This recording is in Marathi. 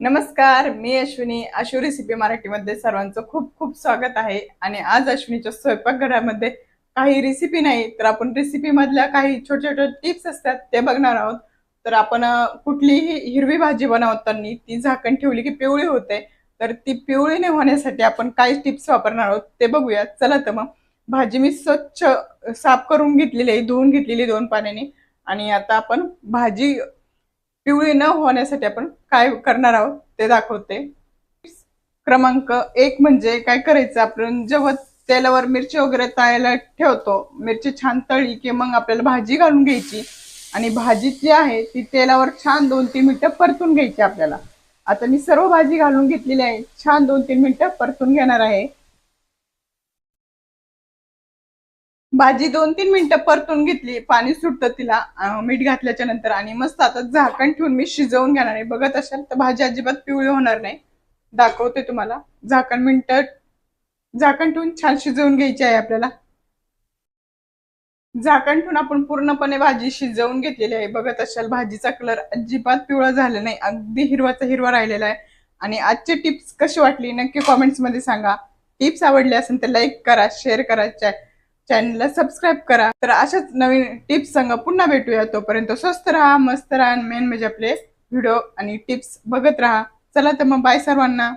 नमस्कार, मी अश्विनी. आशु रेसिपी मराठीमध्ये सर्वांचं खूप खूप स्वागत आहे. आणि आज अश्विनीच्या स्वयंपाकघरामध्ये काही रेसिपी नाही, तर आपण रेसिपी मधल्या काही छोटे छोटे टिप्स असतात ते बघणार आहोत. तर आपण कुठलीही हिरवी भाजी बनवताना ती झाकण ठेवली की पिवळी होते, तर ती पिवळी नाही होण्यासाठी आपण काय टिप्स वापरणार आहोत ते बघूया. चला तर मग. भाजी मी स्वच्छ साफ करून घेतलेली आहे, धुवून घेतलेली 2 पाण्याने. आणि आता आपण भाजी पिवळी न होण्यासाठी आपण काय करणार आहोत ते दाखवते. क्रमांक 1 म्हणजे काय करायचं, आपण जेव्हा तेलावर मिरची वगैरे तळायला ठेवतो, मिरची छान तळली की मग आपल्याला भाजी घालून घ्यायची. आणि भाजी जी आहे ती तेलावर छान 2-3 मिनिटं परतून घ्यायची आपल्याला. आता मी सर्व भाजी घालून घेतलेली आहे, छान 2-3 मिनिटं परतून घेणार आहे. भाजी 2-3 मिनिटं परतून घेतली, पाणी सुटतं तिला मीठ घातल्याच्या नंतर. आणि मस्त आता झाकण ठेवून मी शिजवून घेणार आहे. बघत असाल तर भाजी अजिबात पिवळी होणार नाही. दाखवते तुम्हाला. झाकण ठेवून छान शिजवून घ्यायची आहे आपल्याला. झाकण ठेवून आपण पूर्णपणे भाजी शिजवून घेतलेली आहे. बघत असाल भाजीचा कलर अजिबात पिवळा झाला नाही, अगदी हिरवाचा हिरवा राहिलेला आहे. आणि आजची टिप्स कशी वाटली नक्की कॉमेंट्स मध्ये सांगा. टिप्स आवडली असेल तर लाईक करा, शेअर करा, चॅनलला सबस्क्राईब करा. तर अशाच नवीन टिप्स संग पुन्हा भेटूया. तोपर्यंत स्वस्त राहा, मस्त राहा. मेन म्हणजे आपले व्हिडिओ आणि टिप्स बघत राहा. चला तर मग, बाय सर्वांना.